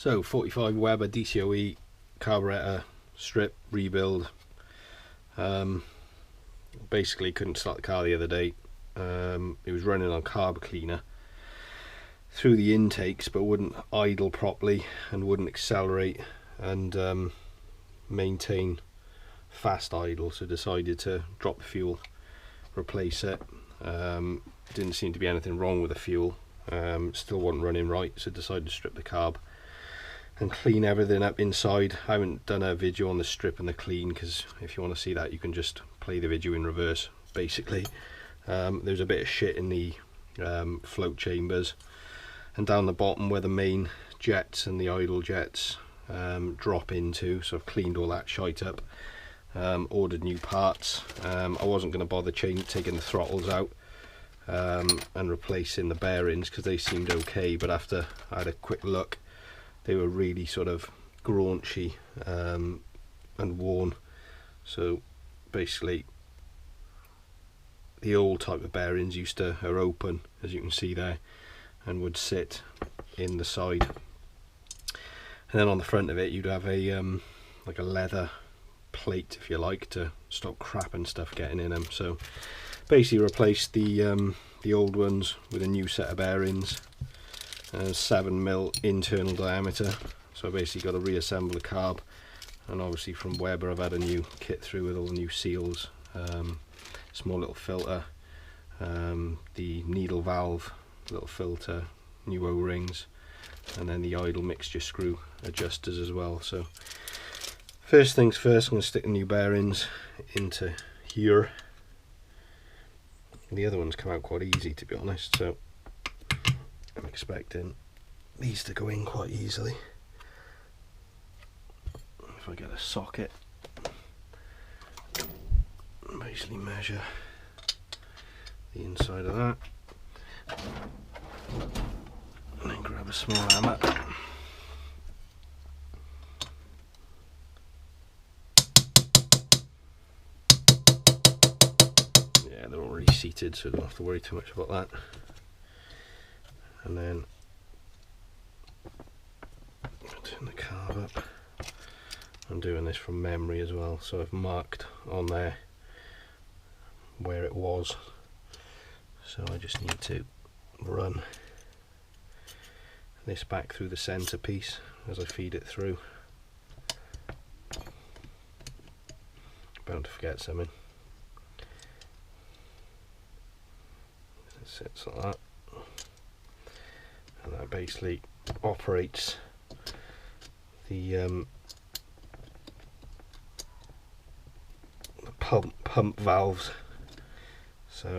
So 45 Weber DCOE carburetor strip rebuild. Basically couldn't start the car the other day. It was running on carb cleaner through the intakes, but wouldn't idle properly and wouldn't accelerate and maintain fast idle, so decided to drop the fuel, replace it. Didn't seem to be anything wrong with the fuel, still wasn't running right, so decided to strip the carb and clean everything up inside. I haven't done a video on the strip and the clean, because if you want to see that you can just play the video in reverse. Basically there's a bit of shit in the float chambers and down the bottom where the main jets and the idle jets drop into, so I've cleaned all that shite up. Ordered new parts. I wasn't going to bother taking the throttles out and replacing the bearings because they seemed okay, but after I had a quick look, they were really sort of graunchy and worn. So basically the old type of bearings are open, as you can see there, and would sit in the side, and then on the front of it you'd have a like a leather plate, if you like, to stop crap and stuff getting in them. So basically replaced the old ones with a new set of bearings, 7mm internal diameter. So I basically got to reassemble the carb, and obviously from Weber I've had a new kit through with all the new seals, small little filter, the needle valve little filter, new O-rings, and then the idle mixture screw adjusters as well. So first things first, I'm going to stick the new bearings into here. The other ones come out quite easy, to be honest, so I'm expecting these to go in quite easily. If I get a socket, basically measure the inside of that, and then grab a small hammer. Yeah, they're already seated, so I don't have to worry too much about that. And then turn the carb up. I'm doing this from memory as well, so I've marked on there where it was, so I just need to run this back through the center piece as I feed it through. Bound to forget something. It sits like that, and that basically operates the pump valves. So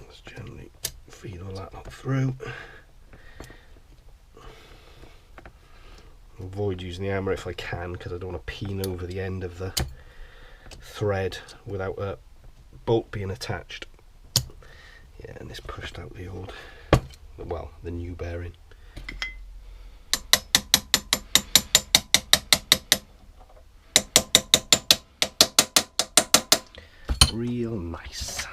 let's generally feed all that up through. Avoid using the hammer if I can, because I don't want to peen over the end of the thread without a bolt being attached. Yeah, and this pushed out the old, well, the new bearing. Real nice.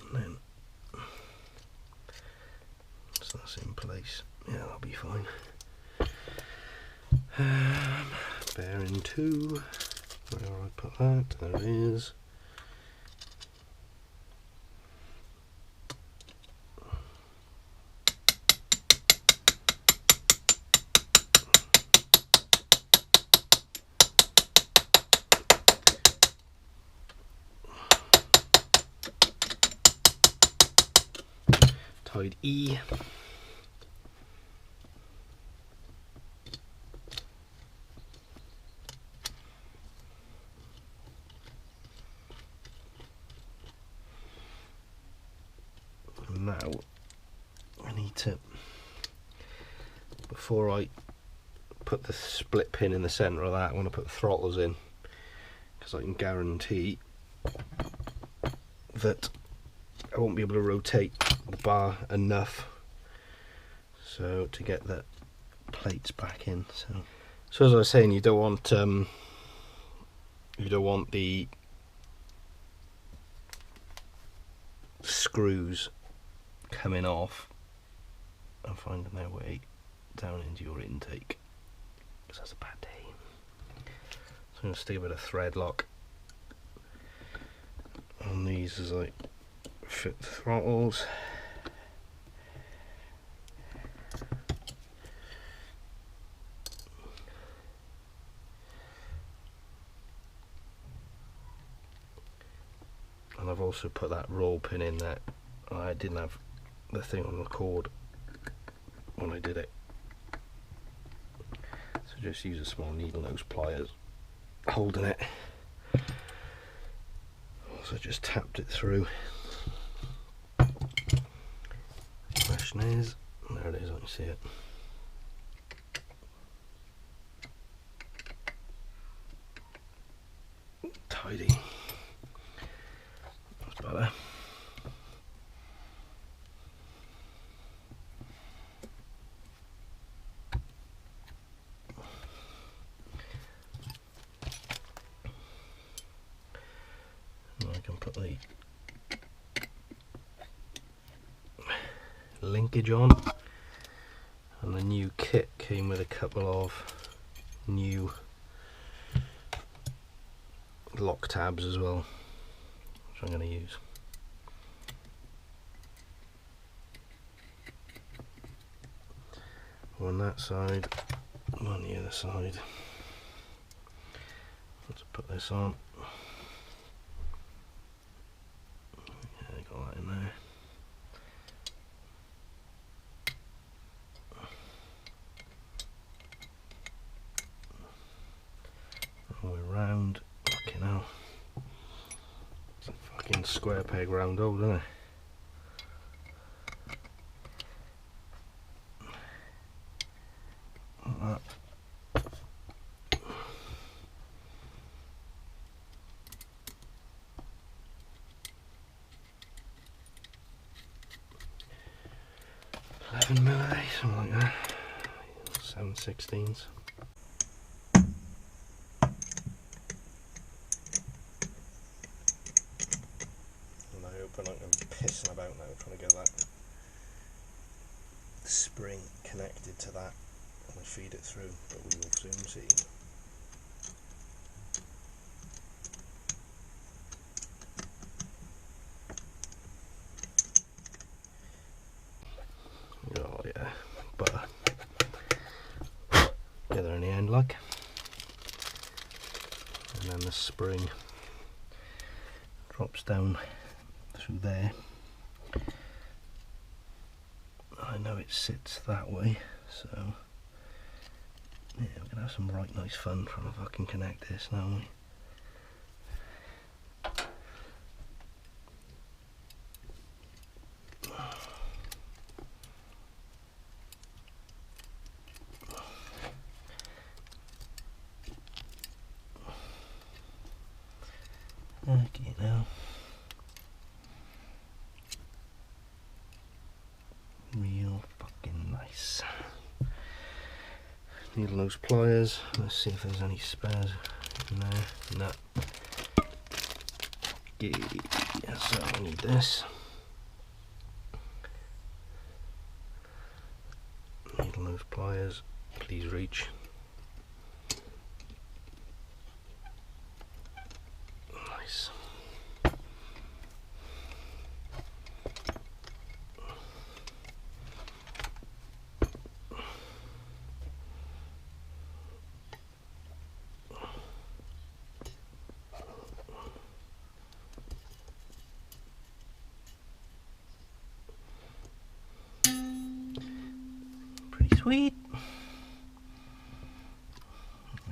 And then, so that's in place. Yeah, that'll be fine. Bearing 2. Where do I put that? There it is. Tied E. Now I need to, before I put the split pin in the centre of that, I want to put the throttles in, because I can guarantee that I won't be able to rotate the bar enough so to get the plates back in. So as I was saying, you don't want the screws coming off and finding their way down into your intake, because that's a bad day. So I'm going to stick a bit of thread lock on these as I fit the throttles. And I've also put that roll pin in there. I didn't have the thing on the cord when I did it, so just use a small needle nose pliers holding it. Also just tapped it through. Question is, there it is, I can see it. Tidy. That's better. I can put the linkage on, and the new kit came with a couple of new lock tabs as well, which I'm going to use. On that side, on the other side. Let's put this on. Yeah, got that in there. All the way round. Fucking hell. It's a fucking square peg round hole, isn't it? Like that. $11mm, something like that. 7/16. And I hope I'm not going to be pissing about now trying to get that spring connected to that and feed it through, but we will soon see. Oh yeah, butter. Get there in the end, like. And then the spring drops down through there. I know it sits that way, so yeah, we're gonna have some right nice fun trying to fucking connect this now, aren't we? Okay, now real fucking nice. Needle nose pliers. Let's see if there's any spares in there. No. Okay, so I need this. Needle nose pliers. Please reach. Nice. Pretty sweet.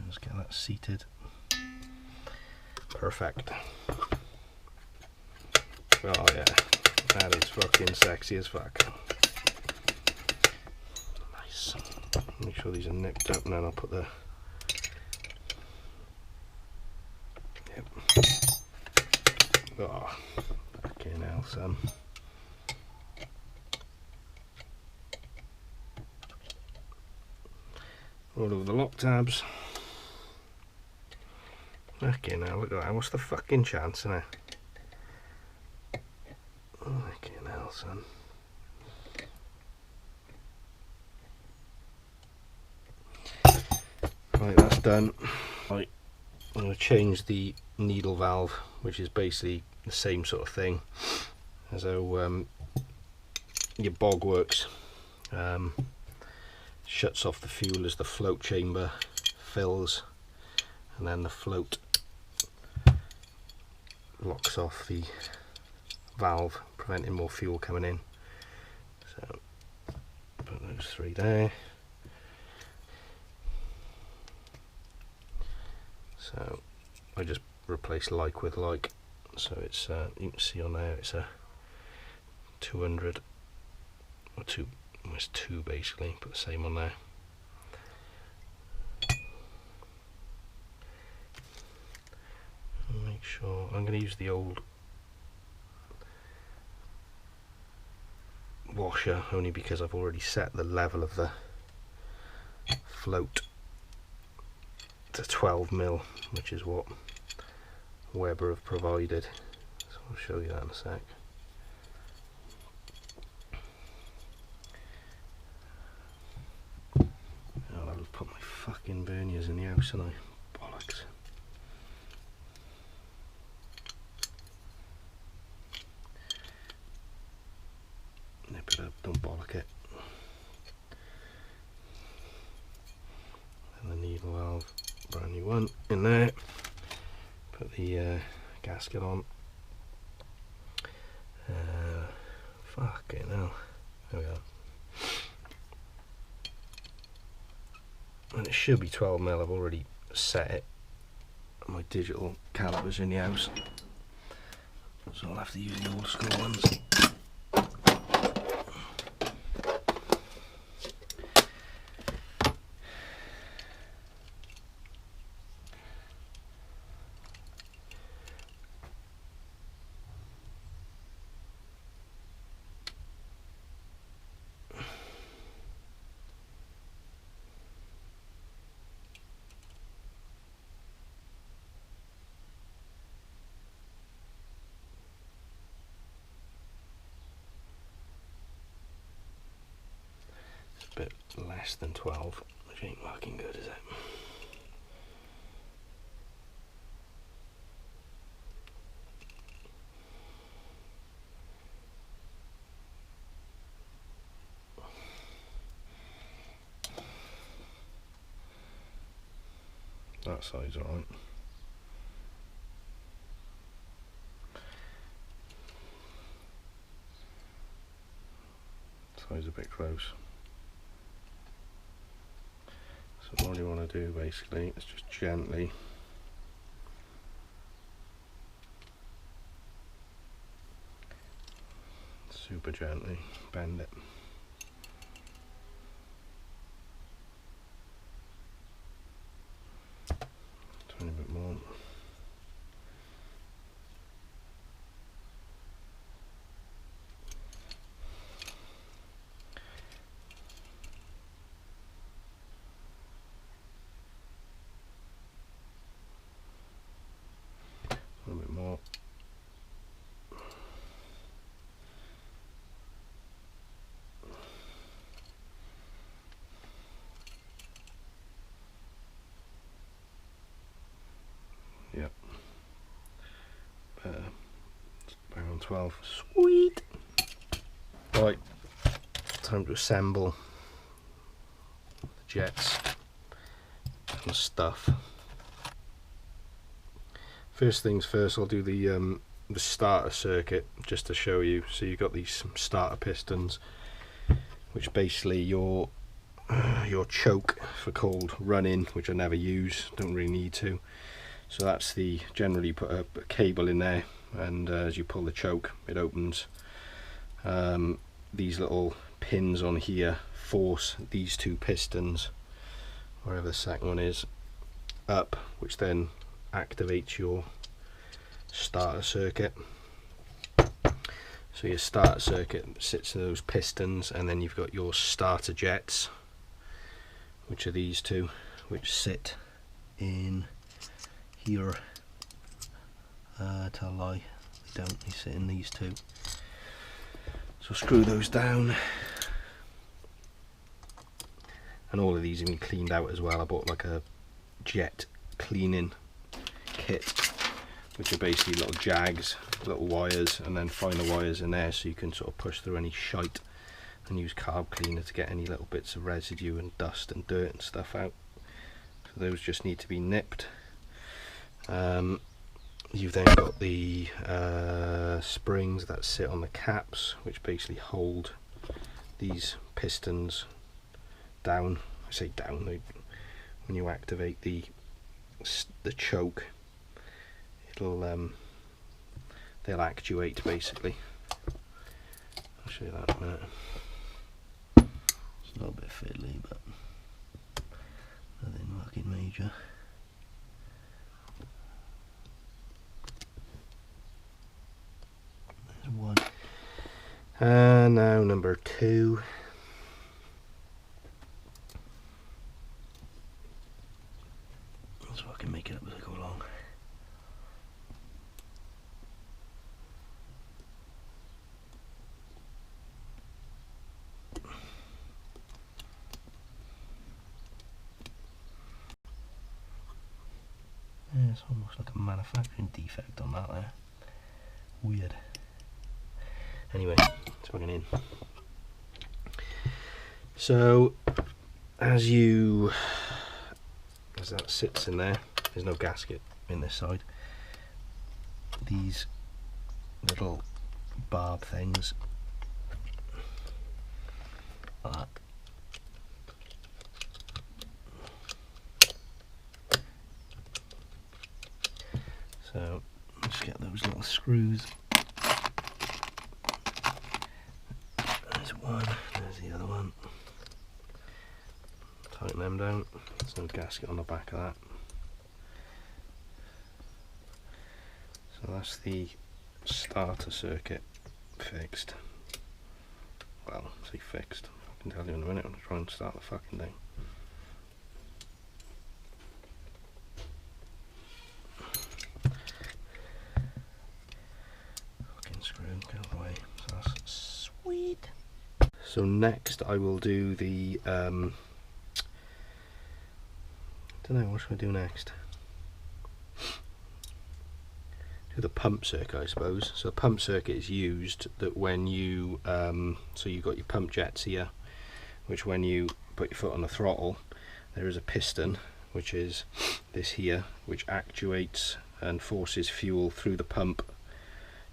Let's get that seated. Perfect. Oh yeah, that is fucking sexy as fuck. Nice. Make sure these are nipped up, and then I'll put the... Yep. Oh, fucking hell, son. All over the lock tabs. Fucking hell, look at that. What's the fucking chance, innit? Oh, son. Right, that's done. Right, I'm going to change the needle valve, which is basically the same sort of thing as how your bog works. Shuts off the fuel as the float chamber fills, and then the float locks off the valve, preventing more fuel coming in. So put those three there. So I just replace like with like, so it's you can see on there it's a 200 or two, it's 2 basically, put the same on there. Make sure I'm going to use the old washer only because I've already set the level of the float to 12mm, which is what Weber have provided, so I'll show you that in a sec. Oh, I'll put my fucking verniers in the house and bollocks. Nip it up, don't bollock it. And the needle valve, brand new one in there. Put the gasket on. Fucking hell. There we go. And it should be 12mm. I've already set it. My digital calipers in the house, so I'll have to use the old school ones. Bit less than 12, which ain't fucking good, is it? That side's alright. Side's a bit close. So what you want to do basically is just gently super gently bend it. Tiny bit more. A little bit more. Yep. Better. Bang on 12. Sweet. Right. Time to assemble the jets and stuff. First things first, I'll do the starter circuit just to show you. So you've got these starter pistons, which basically your choke for cold run-in, which I never use, don't really need to. So that's the, generally put a cable in there, and as you pull the choke, it opens. These little pins on here force these two pistons, wherever the second one is, up, which then activates your starter circuit. So your starter circuit sits in those pistons, and then you've got your starter jets, which are these two, which sit in here. Tell a lie, they don't, they sit in these two. So screw those down, and all of these have been cleaned out as well. I bought like a jet cleaning kit, which are basically little jags, little wires, and then finer wires in there, so you can sort of push through any shite and use carb cleaner to get any little bits of residue and dust and dirt and stuff out. So those just need to be nipped. You've then got the springs that sit on the caps, which basically hold these pistons down. I say down, when you activate the choke, it'll they'll actuate basically. I'll show you that in a minute. It's a little bit fiddly, but nothing fucking major. There's one. And now number 2. So I can make it up as I go along. Yeah, it's almost like a manufacturing defect on that there. Weird. Anyway, it's plugging in. So as that sits in there, there's no gasket in this side. These little barb things like that. So just get those little screws. There's one, there's the other one. Tighten them down. There's no gasket on the back of that. So that's the starter circuit fixed. Well, say fixed. I can tell you in a minute when I try and start the fucking thing. So next I will do the, don't know, what should I do next? Do the pump circuit, I suppose. So the pump circuit is used that when you, so you've got your pump jets here, which when you put your foot on the throttle, there is a piston, which is this here, which actuates and forces fuel through the pump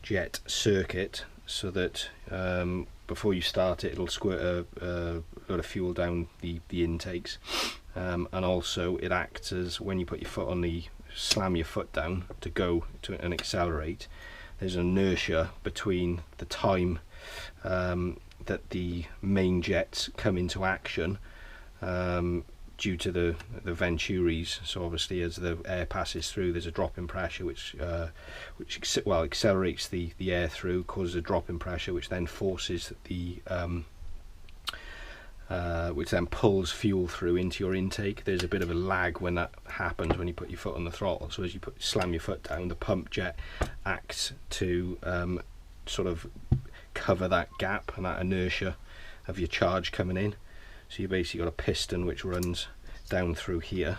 jet circuit, so that before you start it, it'll squirt a lot of fuel down the intakes, and also it acts as, when you put your foot on the, slam your foot down to go to and accelerate, there's an inertia between the time that the main jets come into action, due to the venturis. So obviously as the air passes through, there's a drop in pressure which accelerates the air through, causes a drop in pressure, which then forces the which then pulls fuel through into your intake. There's a bit of a lag when that happens, when you put your foot on the throttle. So as you slam your foot down, the pump jet acts to sort of cover that gap and that inertia of your charge coming in. So you basically got a piston which runs down through here.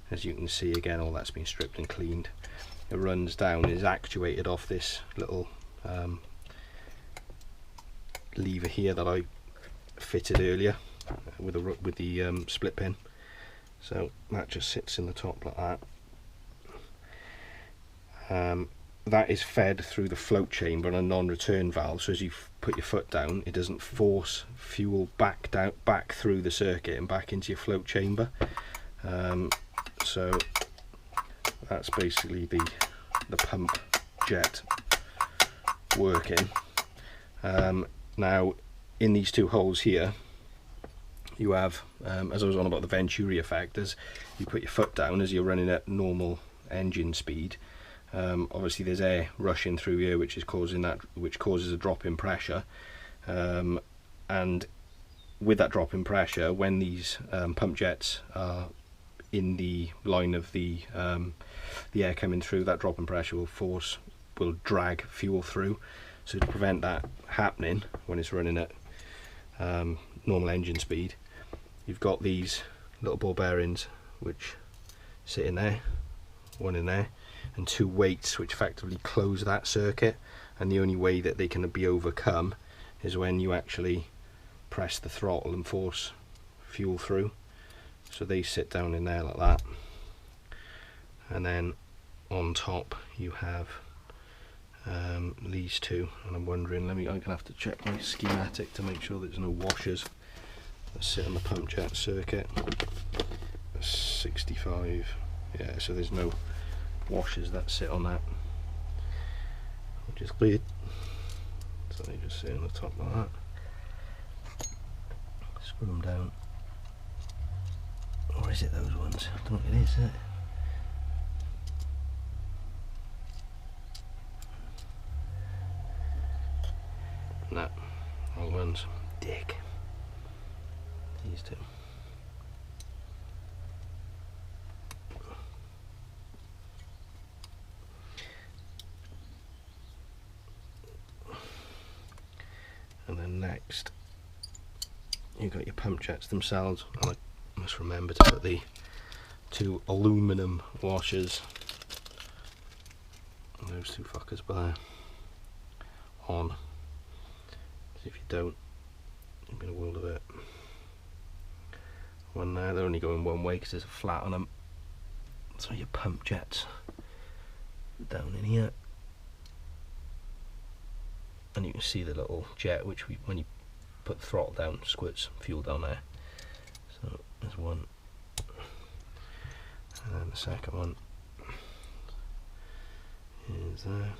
As you can see, again, all that's been stripped and cleaned. It runs down, is actuated off this little lever here that I fitted earlier with the split pin. So that just sits in the top like that. That is fed through the float chamber and a non-return valve, so as you put your foot down, it doesn't force fuel back through the circuit and back into your float chamber. So that's basically the pump jet working. Now in these two holes here you have, as I was on about the Venturi effect, as you put your foot down, as you're running at normal engine speed, obviously there's air rushing through here which causes a drop in pressure, and with that drop in pressure, when these pump jets are in the line of the air coming through, that drop in pressure will drag fuel through. So to prevent that happening when it's running at normal engine speed, you've got these little ball bearings which sit in there, one in there, and two weights which effectively close that circuit, and the only way that they can be overcome is when you actually press the throttle and force fuel through. So they sit down in there like that, and then on top you have these two, and I'm wondering, I'm gonna have to check my schematic to make sure there's no washers that sit on the pump jet circuit. 65, yeah, so there's no washers that sit on that, which is clear. So they just sit on the top like that. Screw them down. Or is it those ones? I don't think it is it? No, wrong ones. Dick. These two. And then next, you've got your pump jets themselves, and I must remember to put the two aluminum washers, those two fuckers by on. If you don't, you'll be in a world of it. One there, they're only going one way because there's a flat on them. So your pump jets down in here, and you can see the little jet which when you put the throttle down, squirts fuel down there. So there's one, and then the second one is there.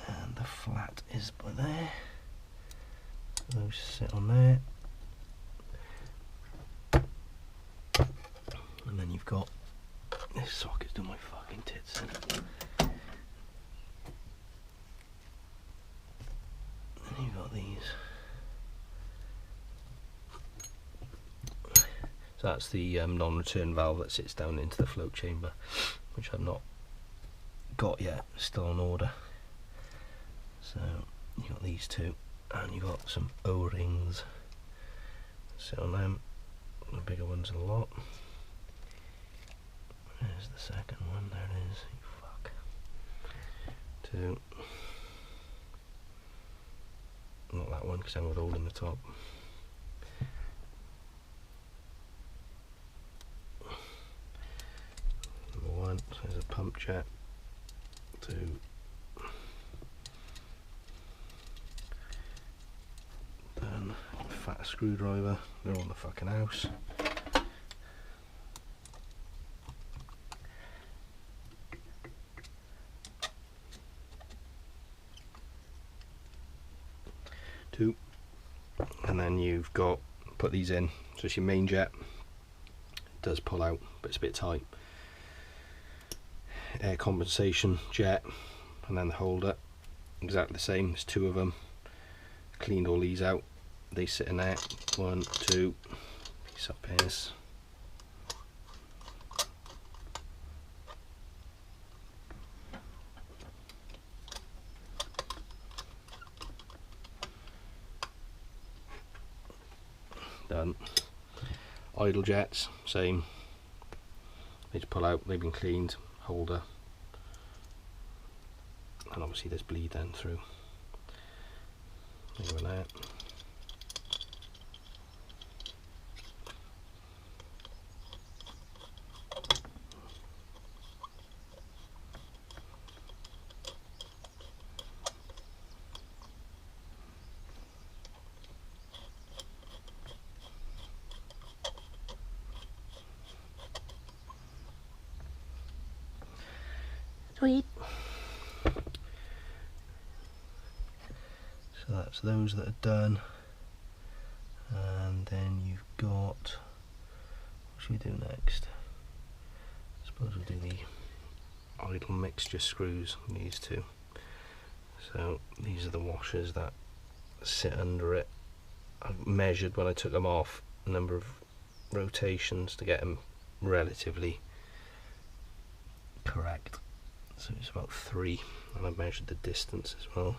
And the flat is by there. Those sit on there. And then you've got this socket's doing my fucking tits in. And you've got these. So that's the non-return valve that sits down into the float chamber, which I've not got yet, still on order. So you've got these two, and you've got some O-rings. Sit on them, the bigger ones a lot. There's the second one, there it is, you fuck. Two. Not that one, because I'm with all in the top. Number one, so there's a pump jet. Two. Then fat screwdriver, they're on the fucking house. Two, and then you've got, put these in, so it's your main jet. It does pull out, but it's a bit tight. Air compensation jet, and then the holder, exactly the same. There's two of them. Cleaned all these out. They sit in there. One, two, piece up here. Done. Idle jets, same. They just pull out, they've been cleaned, holder. And obviously there's bleed then through. There you go there. Sweet. So that's those that are done, and then you've got, what should we do next? I suppose we'll do the idle mixture screws, these two. So these are the washers that sit under it. I've measured when I took them off a number of rotations to get them relatively correct. So it's about 3, and I've measured the distance as well.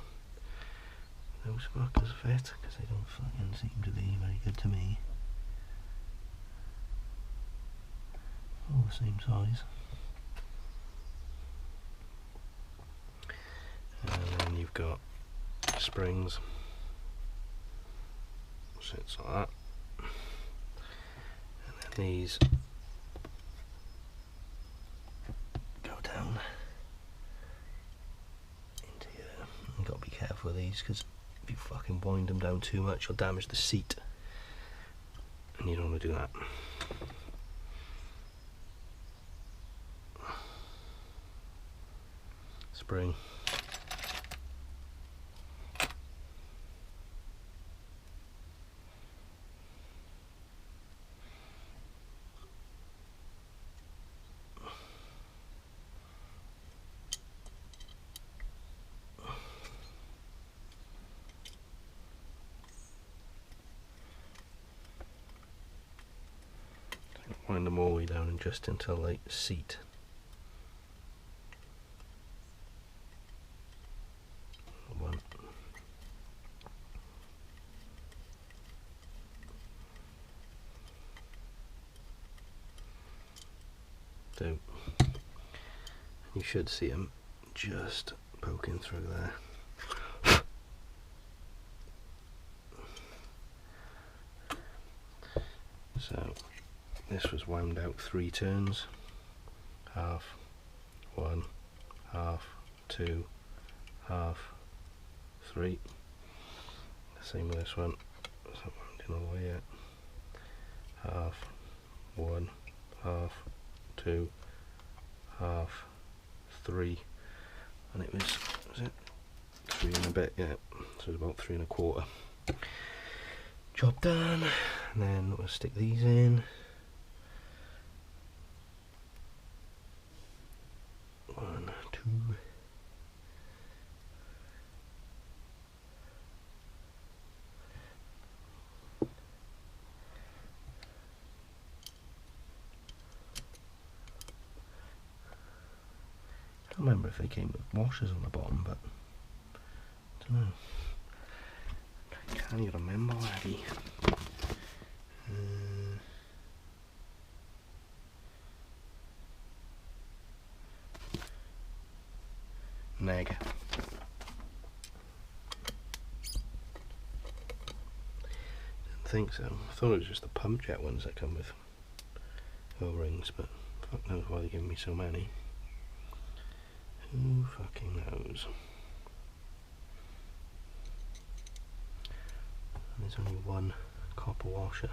Those fuckers fit, because they don't fucking seem to be very good to me. All the same size. And then you've got springs. Sits like that. And then these go down into here. You've got to be careful with these, because if you fucking wind them down too much, you'll damage the seat. And you don't want to do that. Spring. Wind them all the way down and just until they seat. One. 2. You should see them just poking through there. So this was wound out 3 turns, half, 1, half, 2, half, 3. Same with this one, it's not wound in all the way yet. Half, 1, half, 2, half, 3, and it was it 3 and a bit, yeah, so it's about 3 1/4. Job done. And then we'll stick these in. 1, 2. I don't remember if they came with washers on the bottom, but I don't know. I can't even remember already. Neg. Didn't think so. I thought it was just the pump jet ones that come with O-rings, but fuck knows why they're giving me so many. Who fucking knows? And there's only one copper washer.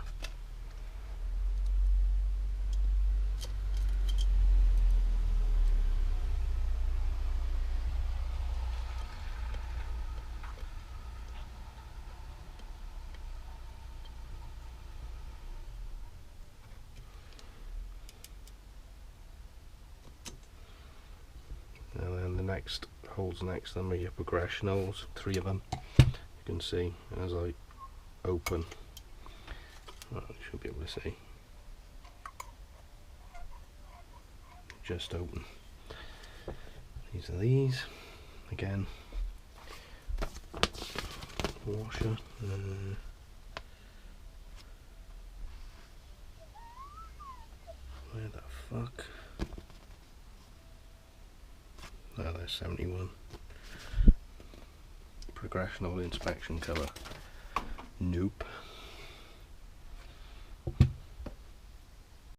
And then the next holes next, then we have progression holes, 3 of them. You can see as I open, well, you should be able to see, just open. These are these, again, washer, where the fuck, oh, there's 71. Progressional inspection cover. Nope.